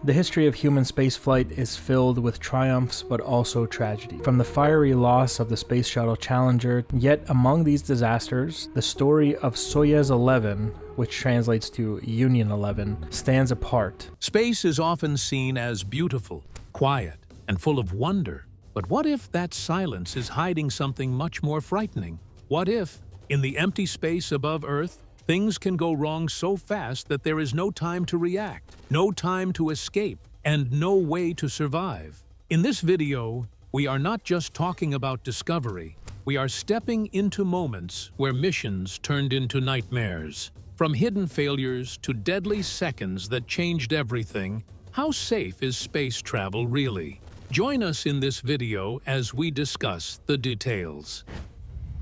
The history of human spaceflight is filled with triumphs but also tragedy. From the fiery loss of the Space Shuttle Challenger, yet among these disasters, the story of Soyuz 11, which translates to Union 11, stands apart. Space is often seen as beautiful, quiet, and full of wonder. But what if that silence is hiding something much more frightening? What if, in the empty space above Earth, things can go wrong so fast that there is no time to react, no time to escape, and no way to survive? In this video, we are not just talking about discovery, we are stepping into moments where missions turned into nightmares. From hidden failures to deadly seconds that changed everything, how safe is space travel really? Join us in this video as we discuss the details.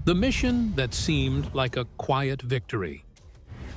The mission that seemed like a quiet victory.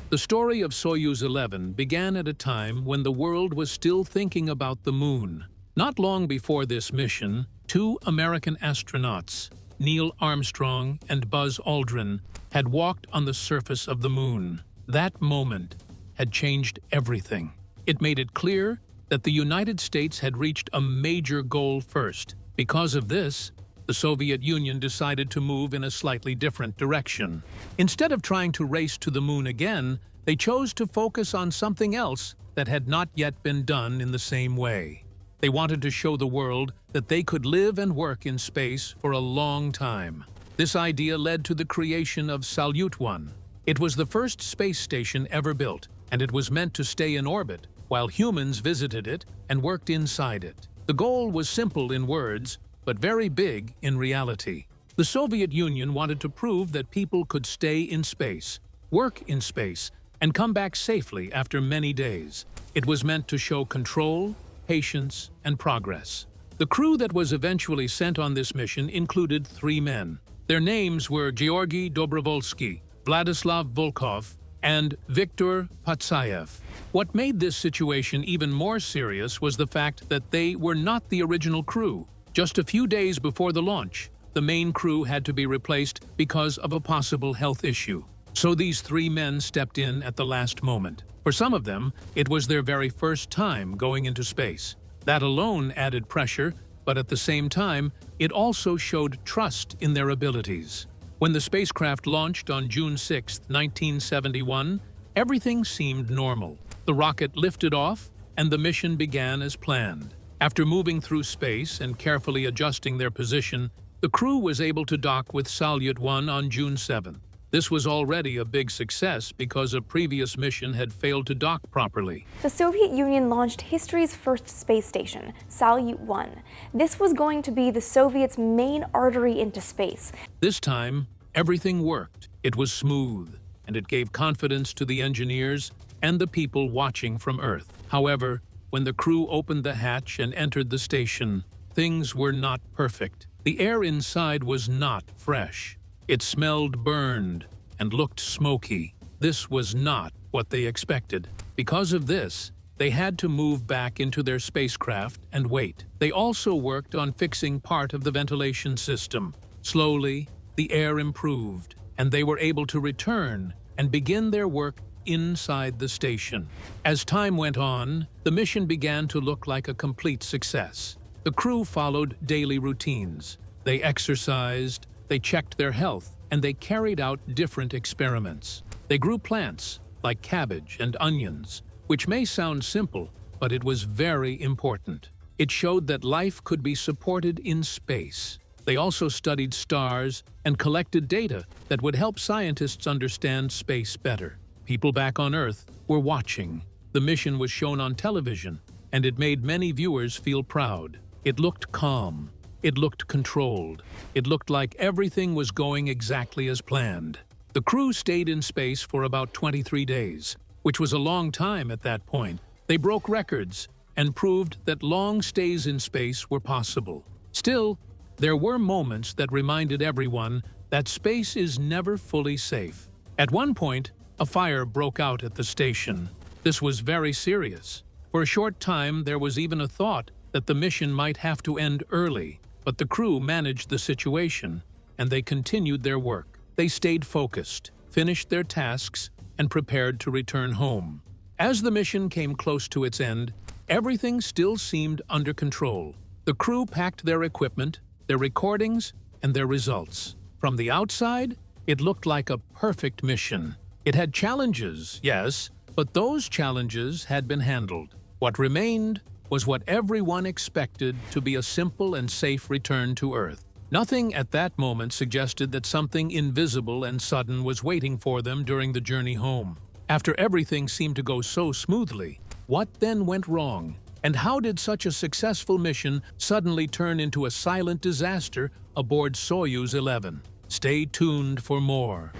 The story of Soyuz 11 began at a time when the world was still thinking about the moon. Not long before this mission, two American astronauts, Neil Armstrong and Buzz Aldrin, had walked on the surface of the moon. That moment had changed everything. It made it clear that the United States had reached a major goal first. Because of this, the Soviet Union decided to move in a slightly different direction. Instead of trying to race to the moon again, they chose to focus on something else that had not yet been done in the same way. They wanted to show the world that they could live and work in space for a long time. This idea led to the creation of Salyut 1. It was the first space station ever built, and it was meant to stay in orbit while humans visited it and worked inside it. The goal was simple in words, but very big in reality. The Soviet Union wanted to prove that people could stay in space, work in space, and come back safely after many days. It was meant to show control, patience, and progress. The crew that was eventually sent on this mission included 3 men. Their names were Georgy Dobrovolsky, Vladislav Volkov, and Viktor Patsayev. What made this situation even more serious was the fact that they were not the original crew. Just a few days before the launch, the main crew had to be replaced because of a possible health issue. So these 3 men stepped in at the last moment. For some of them, it was their very first time going into space. That alone added pressure, but at the same time, it also showed trust in their abilities. When the spacecraft launched on June 6, 1971, everything seemed normal. The rocket lifted off, and the mission began as planned. After moving through space and carefully adjusting their position, the crew was able to dock with Salyut 1 on June 7. This was already a big success because a previous mission had failed to dock properly. The Soviet Union launched history's first space station, Salyut 1. This was going to be the Soviets' main artery into space. This time, everything worked. It was smooth, and it gave confidence to the engineers and the people watching from Earth. However, when the crew opened the hatch and entered the station, things were not perfect. The air inside was not fresh. It smelled burned and looked smoky. This was not what they expected. Because of this, they had to move back into their spacecraft and wait. They also worked on fixing part of the ventilation system. Slowly, the air improved, and they were able to return and begin their work inside the station. As time went on, the mission began to look like a complete success. The crew followed daily routines. They exercised, they checked their health, and they carried out different experiments. They grew plants, like cabbage and onions, which may sound simple, but it was very important. It showed that life could be supported in space. They also studied stars and collected data that would help scientists understand space better. People back on Earth were watching. The mission was shown on television, and it made many viewers feel proud. It looked calm. It looked controlled. It looked like everything was going exactly as planned. The crew stayed in space for about 23 days, which was a long time at that point. They broke records and proved that long stays in space were possible. Still, there were moments that reminded everyone that space is never fully safe. At one point, a fire broke out at the station. This was very serious. For a short time, there was even a thought that the mission might have to end early, but the crew managed the situation, and they continued their work. They stayed focused, finished their tasks, and prepared to return home. As the mission came close to its end, everything still seemed under control. The crew packed their equipment, their recordings, and their results. From the outside, it looked like a perfect mission. It had challenges, yes, but those challenges had been handled. What remained was what everyone expected to be a simple and safe return to Earth. Nothing at that moment suggested that something invisible and sudden was waiting for them during the journey home. After everything seemed to go so smoothly, what then went wrong? And how did such a successful mission suddenly turn into a silent disaster aboard Soyuz 11? Stay tuned for more.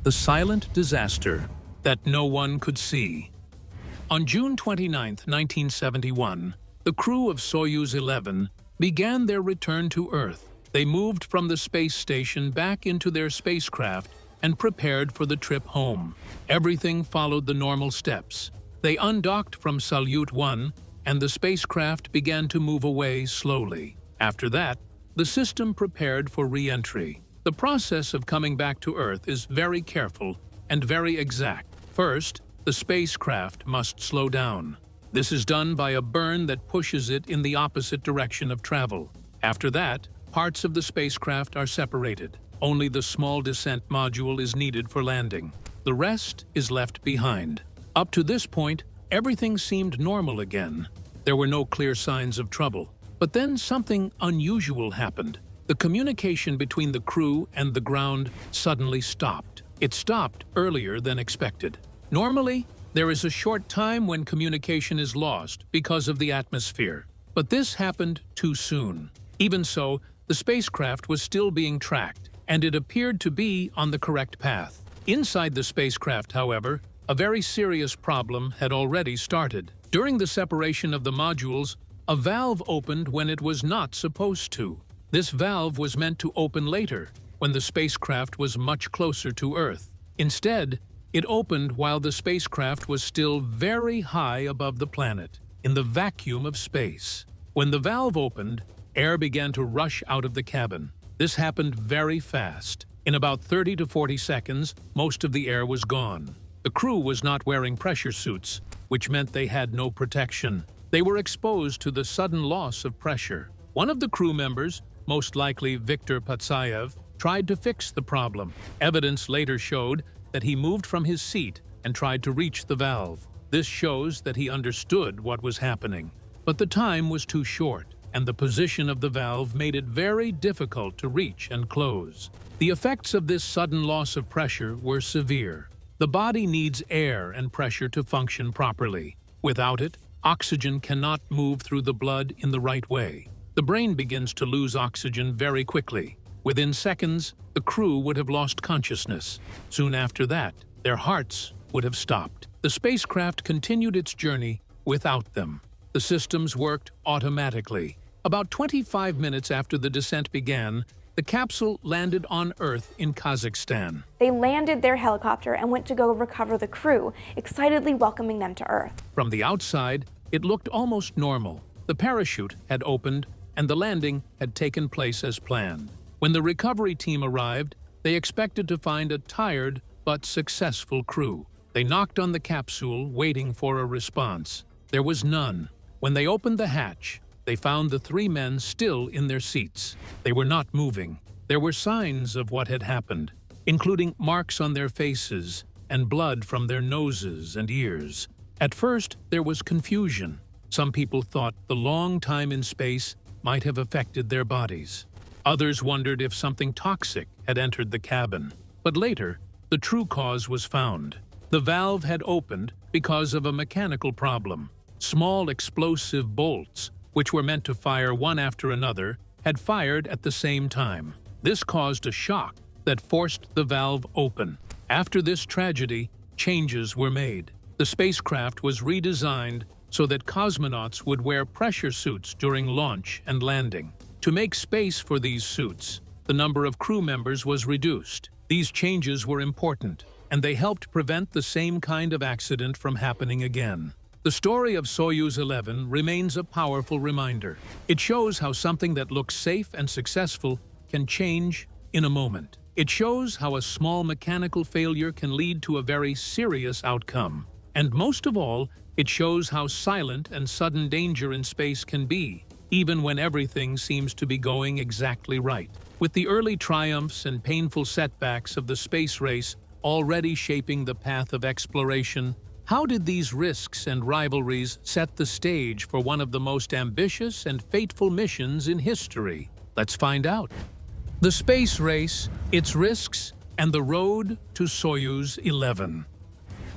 The silent disaster that no one could see. On June 29, 1971, the crew of Soyuz 11 began their return to Earth. They moved from the space station back into their spacecraft and prepared for the trip home. Everything followed the normal steps. They undocked from Salyut 1, and the spacecraft began to move away slowly. After that, the system prepared for re-entry. The process of coming back to Earth is very careful and very exact. First, the spacecraft must slow down. This is done by a burn that pushes it in the opposite direction of travel. After that, parts of the spacecraft are separated. Only the small descent module is needed for landing. The rest is left behind. Up to this point, everything seemed normal again. There were no clear signs of trouble. But then something unusual happened. The communication between the crew and the ground suddenly stopped. It stopped earlier than expected. Normally, there is a short time when communication is lost because of the atmosphere. But this happened too soon. Even so, the spacecraft was still being tracked, and it appeared to be on the correct path. Inside the spacecraft, however, a very serious problem had already started. During the separation of the modules, a valve opened when it was not supposed to. This valve was meant to open later, when the spacecraft was much closer to Earth. Instead, it opened while the spacecraft was still very high above the planet, in the vacuum of space. When the valve opened, air began to rush out of the cabin. This happened very fast. In about 30 to 40 seconds, most of the air was gone. The crew was not wearing pressure suits, which meant they had no protection. They were exposed to the sudden loss of pressure. One of the crew members, most likely Viktor Patsayev, tried to fix the problem. Evidence later showed that he moved from his seat and tried to reach the valve. This shows that he understood what was happening. But the time was too short, and the position of the valve made it very difficult to reach and close. The effects of this sudden loss of pressure were severe. The body needs air and pressure to function properly. Without it, oxygen cannot move through the blood in the right way. The brain begins to lose oxygen very quickly. Within seconds, the crew would have lost consciousness. Soon after that, their hearts would have stopped. The spacecraft continued its journey without them. The systems worked automatically. About 25 minutes after the descent began, the capsule landed on Earth in Kazakhstan. They landed their helicopter and went to go recover the crew, excitedly welcoming them to Earth. From the outside, it looked almost normal. The parachute had opened, and the landing had taken place as planned. When the recovery team arrived, they expected to find a tired but successful crew. They knocked on the capsule, waiting for a response. There was none. When they opened the hatch, they found the three men still in their seats. They were not moving. There were signs of what had happened, including marks on their faces and blood from their noses and ears. At first, there was confusion. Some people thought the long time in space might have affected their bodies. Others wondered if something toxic had entered the cabin. But later, the true cause was found. The valve had opened because of a mechanical problem. Small explosive bolts, which were meant to fire one after another, had fired at the same time. This caused a shock that forced the valve open. After this tragedy, changes were made. The spacecraft was redesigned so that cosmonauts would wear pressure suits during launch and landing. To make space for these suits, the number of crew members was reduced. These changes were important, and they helped prevent the same kind of accident from happening again. The story of Soyuz 11 remains a powerful reminder. It shows how something that looks safe and successful can change in a moment. It shows how a small mechanical failure can lead to a very serious outcome. And most of all, It shows how silent and sudden danger in space can be, even when everything seems to be going exactly right. With the early triumphs and painful setbacks of the space race already shaping the path of exploration, how did these risks and rivalries set the stage for one of the most ambitious and fateful missions in history? Let's find out. The space race, its risks, and the road to Soyuz 11.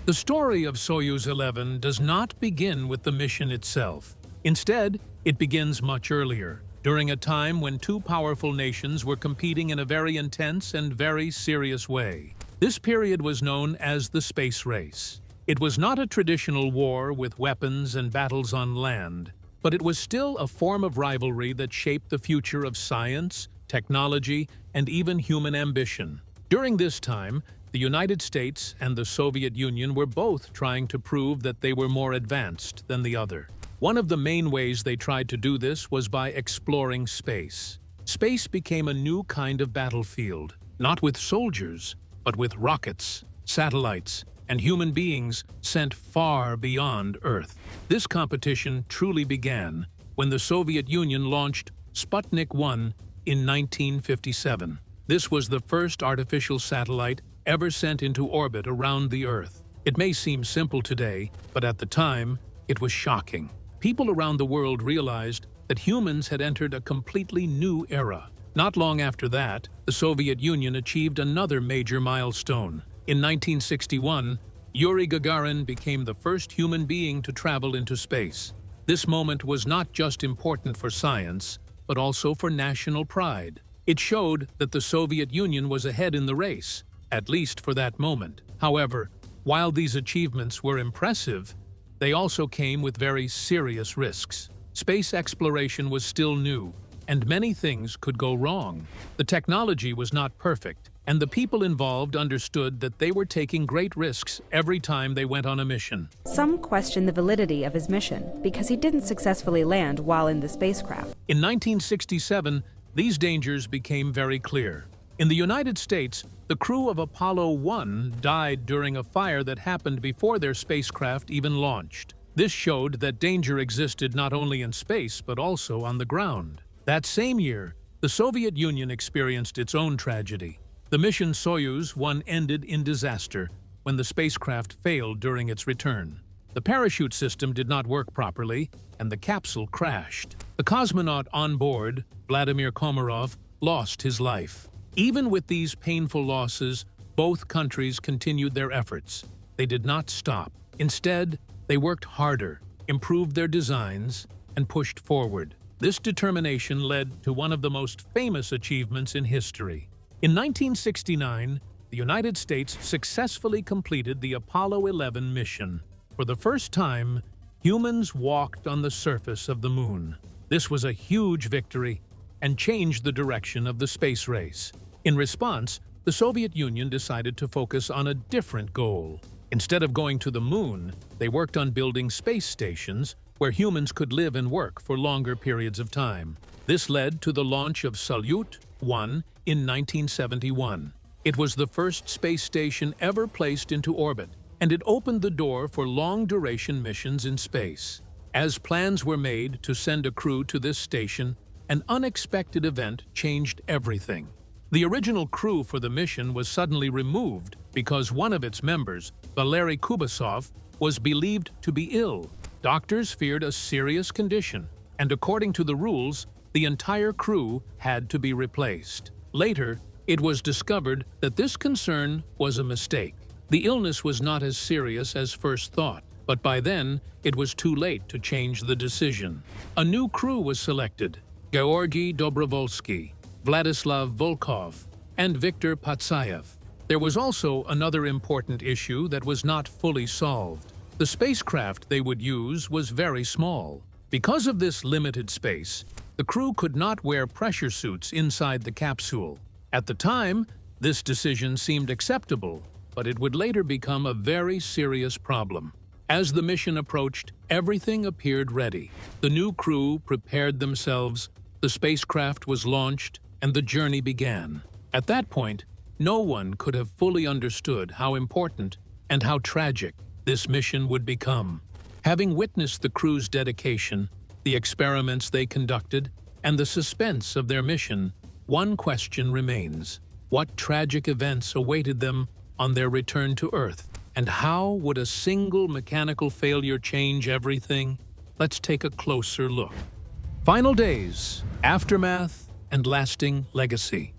The story of Soyuz 11 does not begin with the mission itself. Instead, it begins much earlier, during a time when two powerful nations were competing in a very intense and very serious way. This period was known as the space race. It was not a traditional war with weapons and battles on land, but it was still a form of rivalry that shaped the future of science, technology, and even human ambition. During this time, the United States and the Soviet Union were both trying to prove that they were more advanced than the other. One of the main ways they tried to do this was by exploring space. Space became a new kind of battlefield, not with soldiers, but with rockets, satellites, and human beings sent far beyond Earth. This competition truly began when the Soviet Union launched Sputnik 1 in 1957. This was the first artificial satellite ever sent into orbit around the Earth. It may seem simple today, but at the time, it was shocking. People around the world realized that humans had entered a completely new era. Not long after that, the Soviet Union achieved another major milestone. In 1961, Yuri Gagarin became the first human being to travel into space. This moment was not just important for science, but also for national pride. It showed that the Soviet Union was ahead in the race, at least for that moment. However, while these achievements were impressive, they also came with very serious risks. Space exploration was still new, and many things could go wrong. The technology was not perfect, and the people involved understood that they were taking great risks every time they went on a mission. Some question the validity of his mission because he didn't successfully land while in the spacecraft. In 1967, these dangers became very clear. In the United States, the crew of Apollo 1 died during a fire that happened before their spacecraft even launched. This showed that danger existed not only in space but also on the ground. That same year, the Soviet Union experienced its own tragedy. The mission Soyuz 1 ended in disaster when the spacecraft failed during its return. The parachute system did not work properly, and the capsule crashed. The cosmonaut on board, Vladimir Komarov, lost his life. Even with these painful losses, both countries continued their efforts. They did not stop. Instead, they worked harder, improved their designs, and pushed forward. This determination led to one of the most famous achievements in history. In 1969, the United States successfully completed the Apollo 11 mission. For the first time, humans walked on the surface of the moon. This was a huge victory and changed the direction of the space race. In response, the Soviet Union decided to focus on a different goal. Instead of going to the moon, they worked on building space stations where humans could live and work for longer periods of time. This led to the launch of Soyuz 1 in 1971. It was the first space station ever placed into orbit, and it opened the door for long-duration missions in space. As plans were made to send a crew to this station, an unexpected event changed everything. The original crew for the mission was suddenly removed because one of its members, Valery Kubasov, was believed to be ill. Doctors feared a serious condition, and according to the rules, the entire crew had to be replaced. Later, it was discovered that this concern was a mistake. The illness was not as serious as first thought, but by then, it was too late to change the decision. A new crew was selected: Georgy Dobrovolsky, Vladislav Volkov, and Viktor Patsayev. There was also another important issue that was not fully solved. The spacecraft they would use was very small. Because of this limited space, the crew could not wear pressure suits inside the capsule. At the time, this decision seemed acceptable, but it would later become a very serious problem. As the mission approached, everything appeared ready. The new crew prepared themselves, the spacecraft was launched, and the journey began. At that point, no one could have fully understood how important and how tragic this mission would become. Having witnessed the crew's dedication, the experiments they conducted, and the suspense of their mission, one question remains: what tragic events awaited them on their return to Earth? And how would a single mechanical failure change everything? Let's take a closer look. Final days, aftermath, and lasting legacy.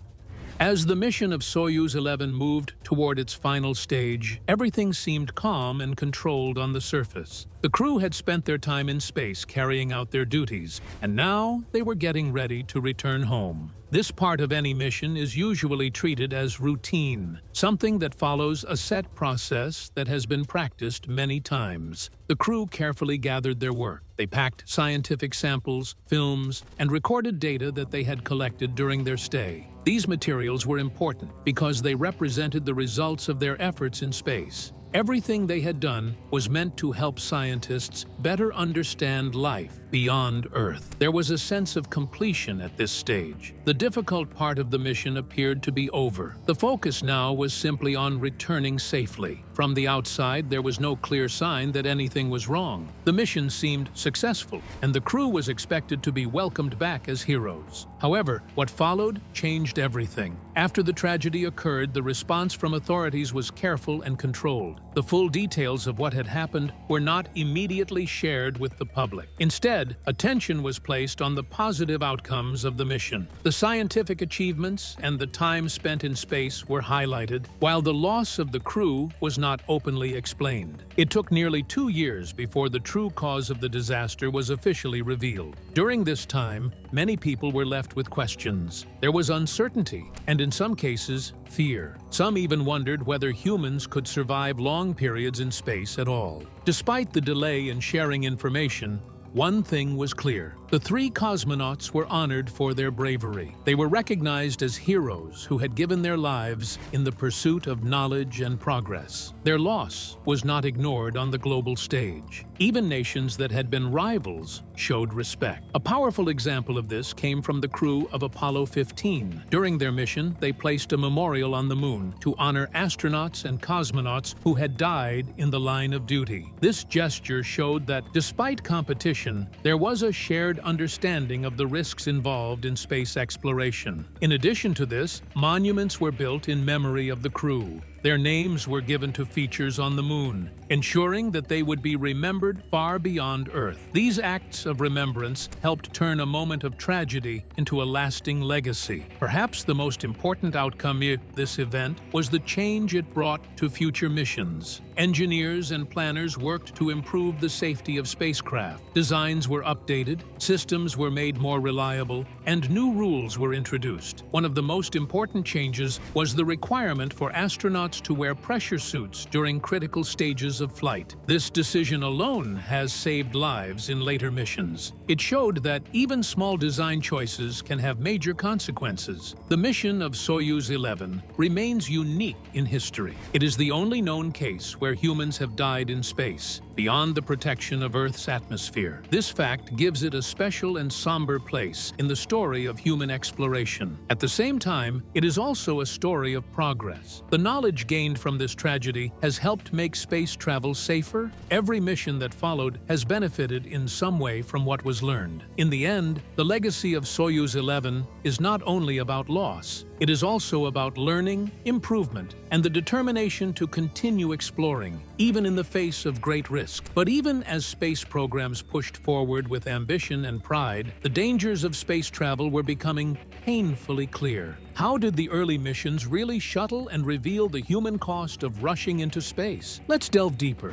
As the mission of Soyuz 11 moved toward its final stage, everything seemed calm and controlled on the surface. The crew had spent their time in space carrying out their duties, and now they were getting ready to return home. This part of any mission is usually treated as routine, something that follows a set process that has been practiced many times. The crew carefully gathered their work. They packed scientific samples, films, and recorded data that they had collected during their stay. These materials were important because they represented the results of their efforts in space. Everything they had done was meant to help scientists better understand life beyond Earth. There was a sense of completion at this stage. The difficult part of the mission appeared to be over. The focus now was simply on returning safely. From the outside, there was no clear sign that anything was wrong. The mission seemed successful, and the crew was expected to be welcomed back as heroes. However, what followed changed everything. After the tragedy occurred, the response from authorities was careful and controlled. The full details of what had happened were not immediately shared with the public. Instead, attention was placed on the positive outcomes of the mission. The scientific achievements and the time spent in space were highlighted, while the loss of the crew was not openly explained. It took nearly 2 years before the true cause of the disaster was officially revealed. During this time, many people were left with questions. There was uncertainty, and in some cases, fear. Some even wondered whether humans could survive long periods in space at all. Despite the delay in sharing information, one thing was clear. The 3 cosmonauts were honored for their bravery. They were recognized as heroes who had given their lives in the pursuit of knowledge and progress. Their loss was not ignored on the global stage. Even nations that had been rivals showed respect. A powerful example of this came from the crew of Apollo 15. During their mission, they placed a memorial on the moon to honor astronauts and cosmonauts who had died in the line of duty. This gesture showed that despite competition, there was a shared understanding of the risks involved in space exploration. In addition to this, monuments were built in memory of the crew. Their names were given to features on the moon, ensuring that they would be remembered far beyond Earth. These acts of remembrance helped turn a moment of tragedy into a lasting legacy. Perhaps the most important outcome of this event was the change it brought to future missions. Engineers and planners worked to improve the safety of spacecraft. Designs were updated, systems were made more reliable, and new rules were introduced. One of the most important changes was the requirement for astronauts to wear pressure suits during critical stages of flight. This decision alone has saved lives in later missions. It showed that even small design choices can have major consequences. The mission of Soyuz 11 remains unique in history. It is the only known case where humans have died in space, beyond the protection of Earth's atmosphere. This fact gives it a special and somber place in the story of human exploration. At the same time, it is also a story of progress. The knowledge gained from this tragedy has helped make space travel safer. Every mission that followed has benefited in some way from what was learned. In the end, the legacy of Soyuz 11 is not only about loss, it is also about learning, improvement, and the determination to continue exploring, even in the face of great risk. But even as space programs pushed forward with ambition and pride, the dangers of space travel were becoming painfully clear. How did the early missions really shuttle and reveal the human cost of rushing into space? Let's delve deeper.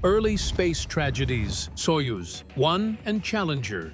Early space tragedies, Soyuz 1 and Challenger.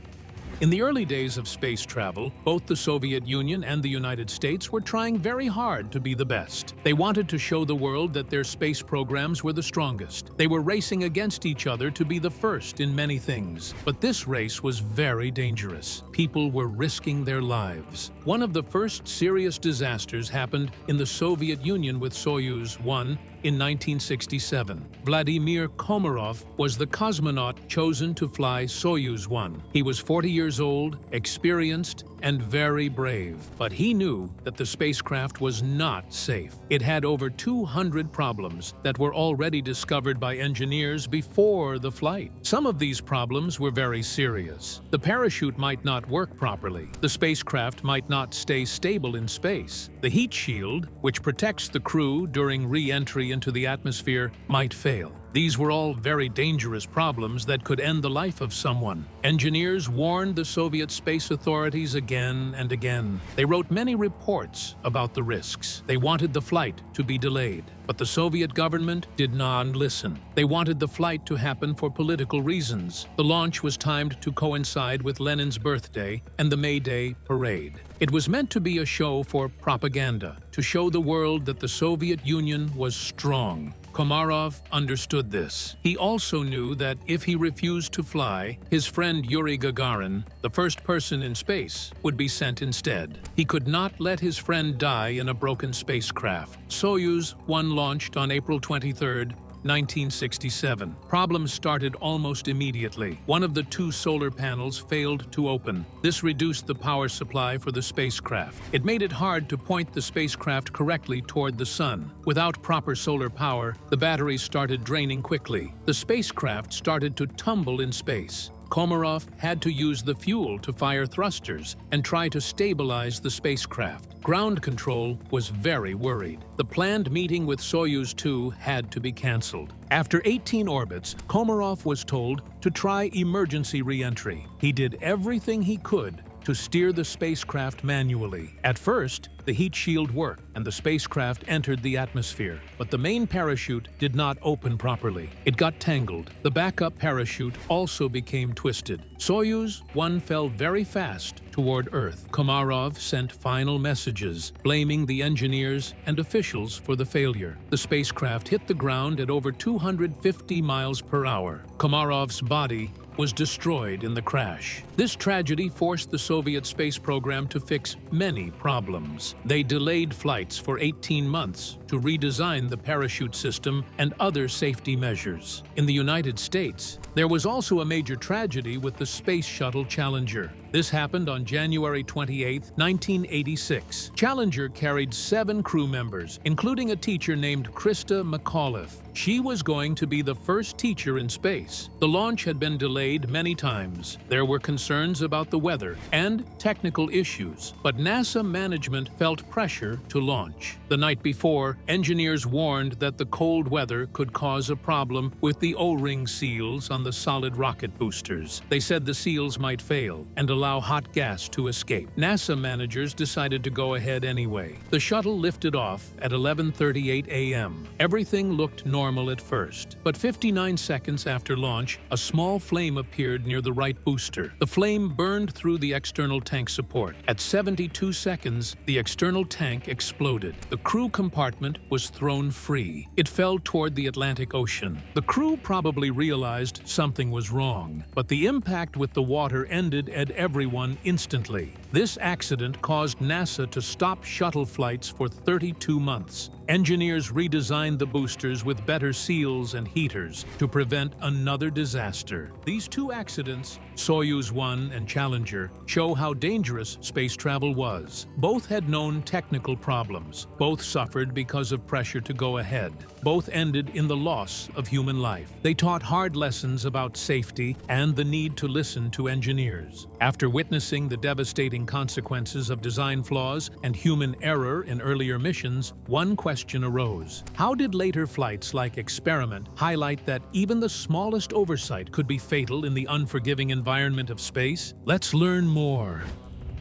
In the early days of space travel, both the Soviet Union and the United States were trying very hard to be the best. They wanted to show the world that their space programs were the strongest. They were racing against each other to be the first in many things. But this race was very dangerous. People were risking their lives. One of the first serious disasters happened in the Soviet Union with Soyuz 1 in 1967. Vladimir Komarov was the cosmonaut chosen to fly Soyuz 1. He was 40 years old, experienced, and very brave. But he knew that the spacecraft was not safe. It had over 200 problems that were already discovered by engineers before the flight. Some of these problems were very serious. The parachute might not work properly. The spacecraft might not stay stable in space. The heat shield, which protects the crew during re-entry into the atmosphere, might fail. These were all very dangerous problems that could end the life of someone. Engineers warned the Soviet space authorities again and again. They wrote many reports about the risks. They wanted the flight to be delayed. But the Soviet government did not listen. They wanted the flight to happen for political reasons. The launch was timed to coincide with Lenin's birthday and the May Day parade. It was meant to be a show for propaganda, to show the world that the Soviet Union was strong. Komarov understood this. He also knew that if he refused to fly, his friend Yuri Gagarin, the first person in space, would be sent instead. He could not let his friend die in a broken spacecraft. Soyuz 1 launched on April 23, 1967. Problems started almost immediately. One of the 2 solar panels failed to open. This reduced the power supply for the spacecraft. It made it hard to point the spacecraft correctly toward the sun. Without proper solar power, the batteries started draining quickly. The spacecraft started to tumble in space. Komarov had to use the fuel to fire thrusters and try to stabilize the spacecraft. Ground control was very worried. The planned meeting with Soyuz 2 had to be canceled. After 18 orbits, Komarov was told to try emergency re-entry. He did everything he could to steer the spacecraft manually. At first, the heat shield worked and the spacecraft entered the atmosphere, but the main parachute did not open properly. It got tangled. The backup parachute also became twisted. Soyuz 1 fell very fast toward Earth. Komarov sent final messages, blaming the engineers and officials for the failure. The spacecraft hit the ground at over 250 miles per hour. Komarov's body was destroyed in the crash. This tragedy forced the Soviet space program to fix many problems. They delayed flights for 18 months to redesign the parachute system and other safety measures. In the United States, there was also a major tragedy with the Space Shuttle Challenger. This happened on January 28, 1986. Challenger carried 7 crew members, including a teacher named Krista McAuliffe. She was going to be the first teacher in space. The launch had been delayed many times. There were concerns about the weather and technical issues, but NASA management felt pressure to launch. The night before, engineers warned that the cold weather could cause a problem with the O-ring seals on the solid rocket boosters. They said the seals might fail and allow hot gas to escape. NASA managers decided to go ahead anyway. The shuttle lifted off at 11:38 a.m. Everything looked normal at first, but 59 seconds after launch, a small flame appeared near the right booster. The flame burned through the external tank support. At 72 seconds, the external tank exploded. The crew compartment was thrown free. It fell toward the Atlantic Ocean. The crew probably realized something was wrong, but the impact with the water ended everyone instantly. This accident caused NASA to stop shuttle flights for 32 months. Engineers redesigned the boosters with better seals and heaters to prevent another disaster. These 2 accidents, Soyuz 1 and Challenger, show how dangerous space travel was. Both had known technical problems. Both suffered because of pressure to go ahead. Both ended in the loss of human life. They taught hard lessons about safety and the need to listen to engineers. After witnessing the devastating consequences of design flaws and human error in earlier missions, one question arose. How did later flights like Experiment highlight that even the smallest oversight could be fatal in the unforgiving environment of space? Let's learn more.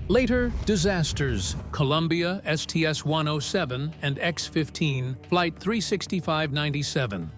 Later, disasters. Columbia, STS-107, and X-15, Flight 365-97.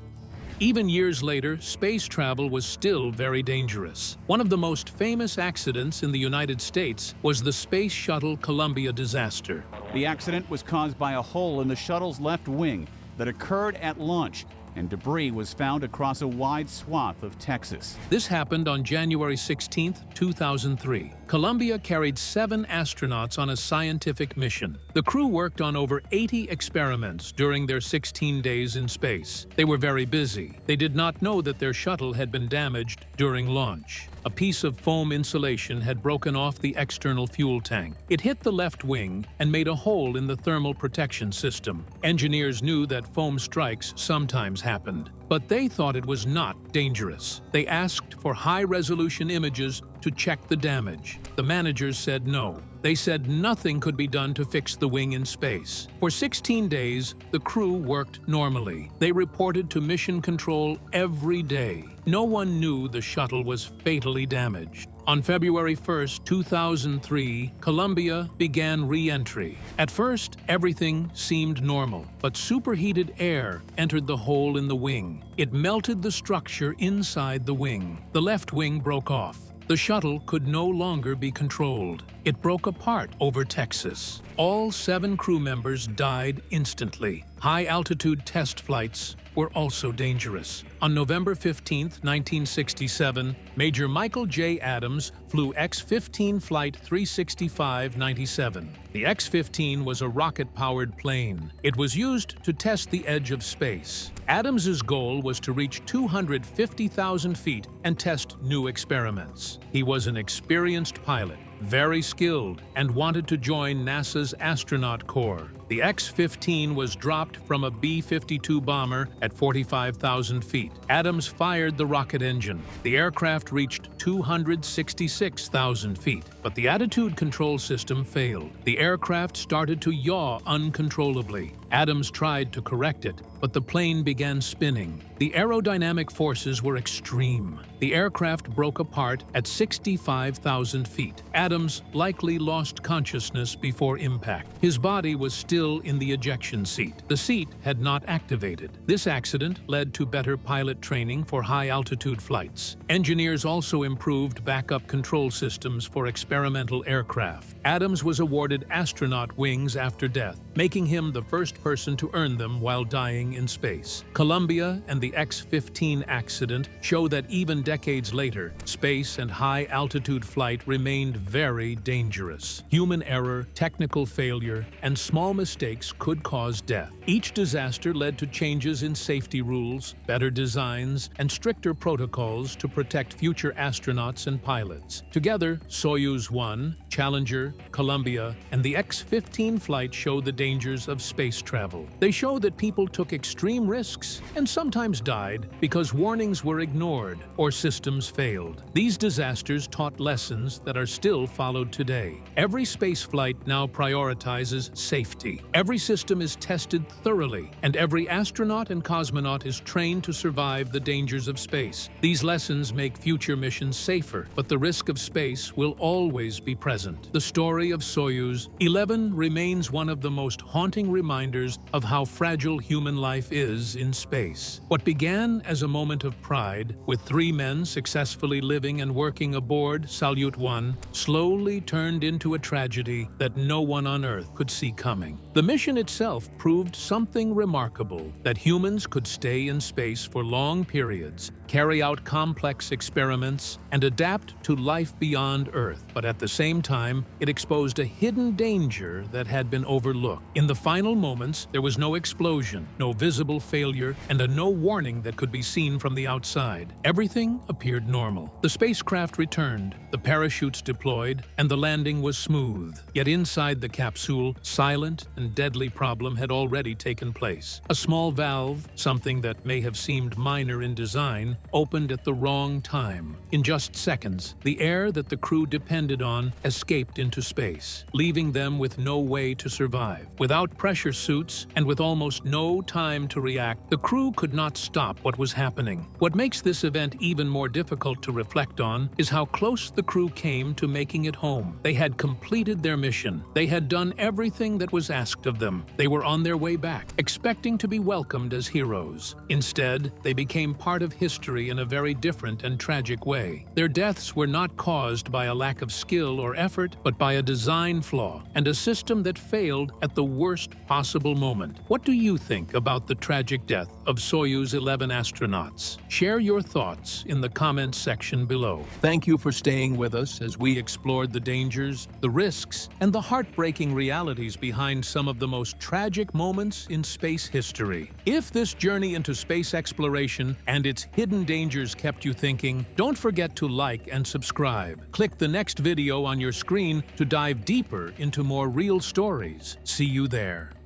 Even years later, space travel was still very dangerous. One of the most famous accidents in the United States was the Space Shuttle Columbia disaster. The accident was caused by a hole in the shuttle's left wing that occurred at launch, and debris was found across a wide swath of Texas. This happened on January 16, 2003. Columbia carried 7 astronauts on a scientific mission. The crew worked on over 80 experiments during their 16 days in space. They were very busy. They did not know that their shuttle had been damaged during launch. A piece of foam insulation had broken off the external fuel tank. It hit the left wing and made a hole in the thermal protection system. Engineers knew that foam strikes sometimes happened, but they thought it was not dangerous. They asked for high-resolution images to check the damage. The managers said no. They said nothing could be done to fix the wing in space. For 16 days, the crew worked normally. They reported to mission control every day. No one knew the shuttle was fatally damaged. On February 1, 2003, Columbia began re-entry. At first, everything seemed normal, but superheated air entered the hole in the wing. It melted the structure inside the wing. The left wing broke off. The shuttle could no longer be controlled. It broke apart over Texas. All 7 crew members died instantly. High-altitude test flights were also dangerous. On November 15, 1967, Major Michael J. Adams flew X-15 Flight 365-97. The X-15 was a rocket-powered plane. It was used to test the edge of space. Adams's goal was to reach 250,000 feet and test new experiments. He was an experienced pilot, very skilled, and wanted to join NASA's astronaut corps. The X-15 was dropped from a B-52 bomber at 45,000 feet. Adams fired the rocket engine. The aircraft reached 266,000 feet, but the attitude control system failed. The aircraft started to yaw uncontrollably. Adams tried to correct it, but the plane began spinning. The aerodynamic forces were extreme. The aircraft broke apart at 65,000 feet. Adams likely lost consciousness before impact. His body was still in the ejection seat. The seat had not activated. This accident led to better pilot training for high-altitude flights. Engineers also improved backup control systems for experimental aircraft. Adams was awarded astronaut wings after death, making him the first person to earn them while dying in space. Columbia and the X-15 accident show that even decades later, space and high-altitude flight remained very dangerous. Human error, technical failure, and small mistakes could cause death. Each disaster led to changes in safety rules, better designs, and stricter protocols to protect future astronauts and pilots. Together, Soyuz 1, Challenger, Columbia, and the X-15 flight show the dangers of space travel. They show that people took extreme risks and sometimes died because warnings were ignored or systems failed. These disasters taught lessons that are still followed today. Every space flight now prioritizes safety. Every system is tested thoroughly, and every astronaut and cosmonaut is trained to survive the dangers of space. These lessons make future missions safer, but the risk of space will always be present. The story of Soyuz 11 remains one of the most haunting reminders of how fragile human life is in space. What began as a moment of pride, with 3 men successfully living and working aboard Salyut 1, slowly turned into a tragedy that no one on Earth could see coming. The mission itself proved something remarkable, that humans could stay in space for long periods, carry out complex experiments, and adapt to life beyond Earth. But at the same time, it exposed a hidden danger that had been overlooked. In the final moments, there was no explosion, no visible failure, and no warning that could be seen from the outside. Everything appeared normal. The spacecraft returned, the parachutes deployed, and the landing was smooth. Yet inside the capsule, silent and deadly problem had already taken place. A small valve, something that may have seemed minor in design, opened at the wrong time. In just seconds, the air that the crew depended on escaped into space, leaving them with no way to survive. Without pressure suits and with almost no time to react, the crew could not stop what was happening. What makes this event even more difficult to reflect on is how close the crew came to making it home. They had completed their mission. They had done everything that was asked of them. They were on their way back, expecting to be welcomed as heroes. Instead, they became part of history history in a very different and tragic way. Their deaths were not caused by a lack of skill or effort, but by a design flaw and a system that failed at the worst possible moment. What do you think about the tragic death of Soyuz 11 astronauts? Share your thoughts in the comments section below. Thank you for staying with us as we explored the dangers, the risks, and the heartbreaking realities behind some of the most tragic moments in space history. If this journey into space exploration and its hidden dangers kept you thinking, don't forget to like and subscribe. Click the next video on your screen to dive deeper into more real stories. See you there.